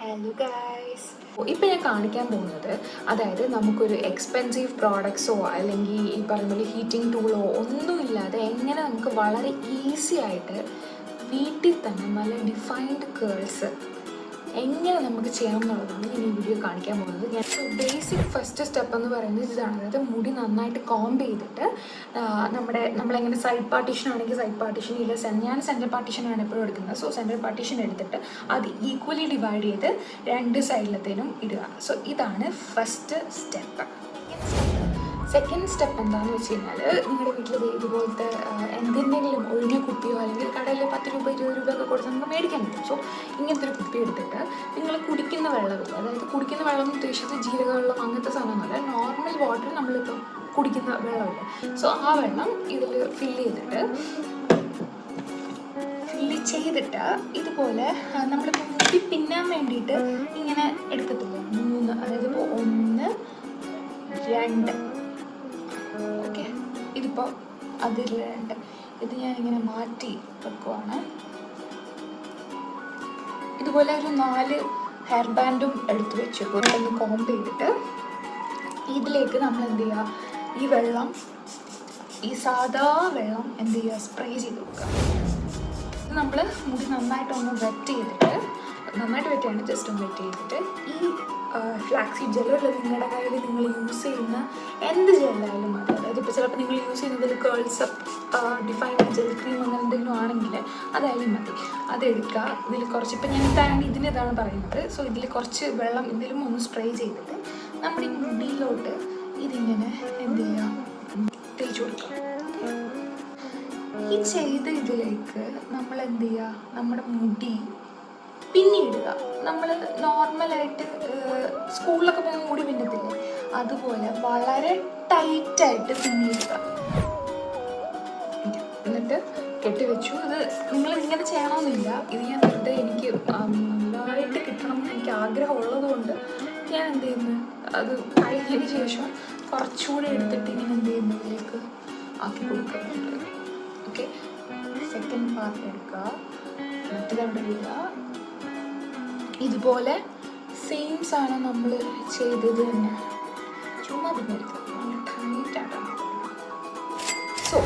Hello guys, ഇപ്പം ഞാൻ കാണിക്കാൻ പോകുന്നത് അതായത് നമുക്കൊരു എക്സ്പെൻസീവ് പ്രോഡക്ട്സോ അല്ലെങ്കിൽ ഈ പറഞ്ഞ പോലെ ഹീറ്റിംഗ് ടൂളോ ഒന്നുമില്ലാതെ എങ്ങനെ നമുക്ക് വളരെ ഈസി ആയിട്ട് വീട്ടിൽ തന്നെ നല്ല ഡിഫൈൻഡ് കേൾസ് എങ്ങനെ നമുക്ക് ചെയ്യാം എന്നുള്ളതാണ് ഞാൻ ഈ വീഡിയോ കാണിക്കാൻ പോകുന്നത്. ഞാൻ ബേസിക് ഫസ്റ്റ് സ്റ്റെപ്പ് എന്ന് പറയുന്നത് ഇതാണ്. അതായത് മുടി നന്നായിട്ട് കോംബ് ചെയ്തിട്ട് നമ്മളെങ്ങനെ സൈഡ് പാർട്ടീഷൻ ആണെങ്കിൽ സൈഡ് പാർട്ടീഷൻ ഇല്ല, ഞാൻ സെൻട്രൽ പാർട്ടീഷനാണ് എപ്പോഴും എടുക്കുന്നത്. സോ സെൻട്രൽ പാർട്ടീഷൻ എടുത്തിട്ട് അത് ഈക്വലി ഡിവൈഡ് ചെയ്ത് രണ്ട് സൈഡിലത്തേനും ഇടുക. സോ ഇതാണ് ഫസ്റ്റ് സ്റ്റെപ്പ്. സെക്കൻഡ് സ്റ്റെപ്പ് എന്താണെന്ന് വെച്ച് കഴിഞ്ഞാൽ നിങ്ങളുടെ വീട്ടിൽ ഇതുപോലത്തെ എന്തെങ്കിലും ഒഴിഞ്ഞ കുപ്പിയോ അല്ലെങ്കിൽ കടയിൽ 10 രൂപ 20 രൂപ ഒക്കെ കൊടുത്ത് നമുക്ക് മേടിക്കാൻ പറ്റും. സോ ഇങ്ങനത്തെ ഒരു കുപ്പി എടുത്തിട്ട് നിങ്ങൾ കുടിക്കുന്ന വെള്ളമില്ല, അതായത് കുടിക്കുന്ന വെള്ളം എന്ന് ഉദ്ദേശിച്ചത് ജീരകവെള്ളം അങ്ങനത്തെ സാധനമൊന്നുമല്ല, നോർമൽ വാട്ടർ നമ്മളിപ്പോൾ കുടിക്കുന്ന വെള്ളമില്ല. സോ ആ വെള്ളം ഇതിൽ ഫില്ല് ചെയ്തിട്ട് ഇതുപോലെ നമ്മളിപ്പോൾ മുടി പിന്നാൻ വേണ്ടിയിട്ട് ഇങ്ങനെ എടുക്കത്തില്ല 3, അതായത് ഇപ്പോൾ 1 2, ഓക്കെ. ഇതിപ്പോൾ അതിൽ 2, ഇത് ഞാനിങ്ങനെ മാറ്റി വെക്കുവാണ്. ഇതുപോലെ ഒരു 4 ഹെയർ ബാൻഡും എടുത്ത് വെച്ചു ഒന്ന് കോംബ് ചെയ്തിട്ട് ഇതിലേക്ക് നമ്മൾ എന്ത് ചെയ്യുക, ഈ വെള്ളം, ഈ സാധാ വെള്ളം എന്ത് ചെയ്യുക, സ്പ്രേ ചെയ്ത് കൊടുക്കുക. നമ്മൾ മുടി നന്നായിട്ടൊന്ന് വെറ്റ് ചെയ്യാണ്, ജസ്റ്റ് ഒന്ന് വെറ്റ് ചെയ്തിട്ട് ഈ ഫ്ലാക്സീഡ് ജെല്ലുള്ള നിങ്ങളുടെ കയ്യിൽ നിങ്ങൾ യൂസ് ചെയ്യുന്ന എന്ത് ജെല്ലായാലും മതി. അതായത് ഇപ്പോൾ ചിലപ്പോൾ നിങ്ങൾ യൂസ് ചെയ്യുന്നതിൽ കേൾസ് ഡിഫൈൻഡ് ജെൽ ക്രീം അങ്ങനെ എന്തെങ്കിലും ആണെങ്കിൽ അതായാലും മതി. അതെടുക്കുക. ഇതിൽ കുറച്ച്, ഇപ്പം ഞാൻ ഇതാണ് പറയുന്നത്. സോ ഇതിൽ കുറച്ച് വെള്ളം ഇതിലും ഒന്ന് സ്പ്രേ ചെയ്തിട്ട് നമ്മുടെ ഈ മുടിയിലോട്ട് ഇതിങ്ങനെ എന്ത് ചെയ്യുക, തേച്ച് കൊടുക്കുക. ഈ ചെയ്ത ഇതിലേക്ക് നമ്മൾ എന്ത് ചെയ്യുക, നമ്മുടെ മുടി പിന്നിടുക. നമ്മൾ നോർമലായിട്ട് സ്കൂളിലൊക്കെ പോകുമ്പോൾ മുടി പിന്നത്തില്ലേ, അതുപോലെ വളരെ ടൈറ്റായിട്ട് പിന്നിടുക. എന്നിട്ട് കെട്ടിവെച്ചു. ഇത് നിങ്ങൾ ഇങ്ങനെ ചെയ്യണമെന്നില്ല, ഇത് ഞാൻ വെറുതെ എനിക്ക് നല്ലതായിട്ട് കിട്ടണം എന്ന് എനിക്ക് ആഗ്രഹമുള്ളത് കൊണ്ട് ഞാൻ എന്ത് ചെയ്യുന്നു, അത് കഴിഞ്ഞതിന് ശേഷം കുറച്ചുകൂടി എടുത്തിട്ട് ഇങ്ങനെ എന്ത് ചെയ്യുന്നതിലേക്ക് ആക്കി കൊടുക്കുന്നുണ്ട്. ഓക്കെ, സെക്കൻഡ് പാർട്ട് എടുക്കുക, മറ്റേതവിടെ ഇടുക. ഇതുപോലെ സെയിം സാധനം നമ്മൾ ചെയ്തത് തന്നെ ചുമ്മാ പിന്നെ നല്ല ടൈറ്റായിട്ടാണ്. സോ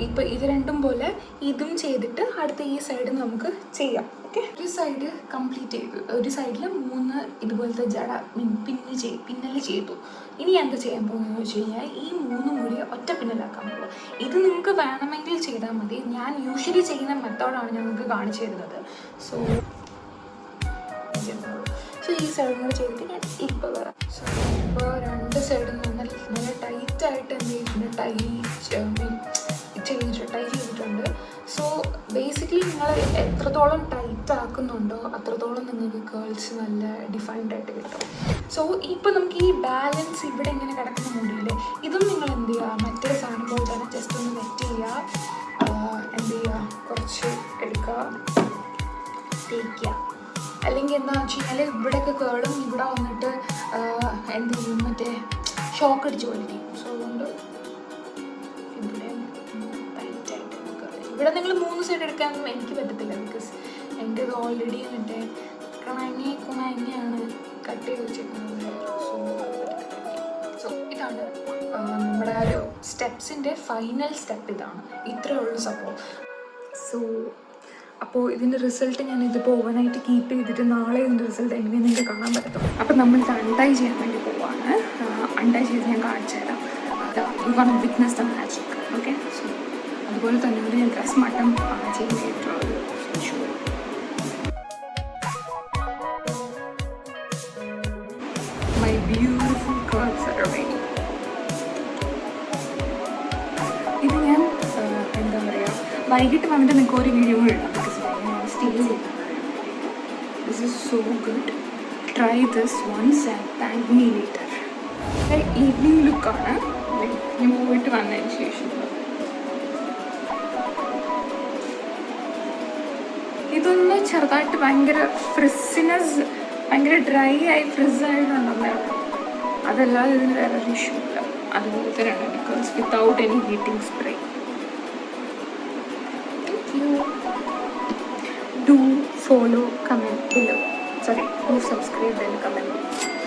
ഇപ്പം ഇത് രണ്ടും പോലെ ഇതും ചെയ്തിട്ട് അടുത്ത ഈ സൈഡ് നമുക്ക് ചെയ്യാം. ഓക്കെ, ഒരു സൈഡ് കംപ്ലീറ്റ് ചെയ്തു, ഒരു സൈഡിൽ 3 ഇതുപോലത്തെ ജട പിന്നല് ചെയ്തു. ഇനി എന്താ ചെയ്യാൻ പോകുന്നതെന്ന് വെച്ച് കഴിഞ്ഞാൽ ഈ 3 കൂടി ഒറ്റ പിന്നലാക്കാൻ പോകുക. ഇത് നിങ്ങൾക്ക് വേണമെങ്കിൽ ചെയ്താൽ മതി. ഞാൻ യൂഷ്വലി ചെയ്യുന്ന മെത്തേഡാണ് ഞാൻ നിങ്ങൾക്ക് കാണിച്ചു തരുന്നത്. സോ ഈ സൈഡും കൂടെ ചെയ്തിട്ട് ഞാൻ ഇപ്പോൾ വരാം. സോ ഇപ്പോൾ 2 സൈഡും നല്ല ടൈറ്റായിട്ട് എന്ത് ചെയ്തിട്ടുണ്ട്, ടൈ ചെയ്തിട്ടുണ്ട്. സോ ബേസിക്കലി നിങ്ങൾ എത്രത്തോളം ടൈറ്റ് ആക്കുന്നുണ്ടോ അത്രത്തോളം നിങ്ങൾക്ക് കേൾസ് നല്ല ഡിഫൈൻഡ് ആയിട്ട് കിട്ടും. സോ ഇപ്പോൾ നമുക്ക് ഈ ബാലൻസ് ഇവിടെ ഇങ്ങനെ കിടക്കുന്ന മുടിയില്ലേ, ഇതും നിങ്ങൾ എന്ത് ചെയ്യുക, മറ്റേ സാധനം പോലെ തന്നെ ജസ്റ്റ് ഒന്ന് വെറ്റ് ചെയ്യുക, എന്ത് ചെയ്യുക, കുറച്ച് എടുക്കുക, തേക്കുക. അല്ലെങ്കിൽ എന്താണെന്ന് വെച്ച് കഴിഞ്ഞാൽ ഇവിടെയൊക്കെ കേളും ഇവിടെ വന്നിട്ട് എന്ത് ചെയ്യും, മറ്റേ ഷോക്ക് അടിച്ച് വലിക്കും. സോ അതുകൊണ്ട് ഇവിടെ ടൈറ്റായിട്ട് ഇവിടെ നിങ്ങൾ 3 സൈഡ് എടുക്കാനൊന്നും എനിക്ക് പറ്റത്തില്ല, ബിക്കോസ് എൻ്റെ ഇത് ഓൾറെഡി മറ്റേ കുണങ്ങയാണ് കട്ട് ചെയ്ത് വെച്ചിരിക്കുന്നത്. സോ ഇതാണ് നമ്മുടെ ആ ഒരു സ്റ്റെപ്സിൻ്റെ ഫൈനൽ സ്റ്റെപ്പ്. ഇതാണ്, ഇത്രയേ ഉള്ളൂ സംഭവം. സോ അപ്പോൾ ഇതിൻ്റെ റിസൾട്ട് ഞാൻ ഇതിപ്പോൾ ഓവർനൈറ്റ് കീപ്പ് ചെയ്തിട്ട് നാളെ ഇതിൻ്റെ റിസൾട്ട് എങ്ങനെയാണ് നിങ്ങൾക്ക് കാണാൻ പറ്റത്തുള്ളൂ. അപ്പോൾ നമ്മളിത് അൺടൈ ചെയ്യാൻ വേണ്ടി പോവാണ്. അൺടൈ ചെയ്ത് ഞാൻ കാണിച്ചു തരാം. You can witness the magic. Okay, so അതുപോലെ തന്നെ ഇവിടെ ഞാൻ ഡ്രസ് മട്ടം ചെയ്തിട്ടുള്ളത്. My beautiful girls are ready. ഇത് ഞാൻ എന്താ പറയുക, വൈകിട്ട് വന്നിട്ട് നിങ്ങൾക്ക് ഒരു വീഡിയോ കൂടി ഇടാം. This is so good. Try this once and thank me later. Evening ലുക്കാണ്, ഞാൻ പോയിട്ട് വന്നതിന് ശേഷം. ഇതൊന്ന് ചെറുതായിട്ട് ഭയങ്കര ഫ്രിസിനെസ്, ഭയങ്കര ഡ്രൈ ആയി ഫ്രിസ്സായിട്ടുണ്ടല്ലോ, അതല്ലാതെ ഇതിന് വേറൊരു ഇഷ്യൂ ഇല്ല. അതുപോലെ തന്നെയാണ് because without any heating spray. Do follow, comment below. Sorry, who subscribed and comment.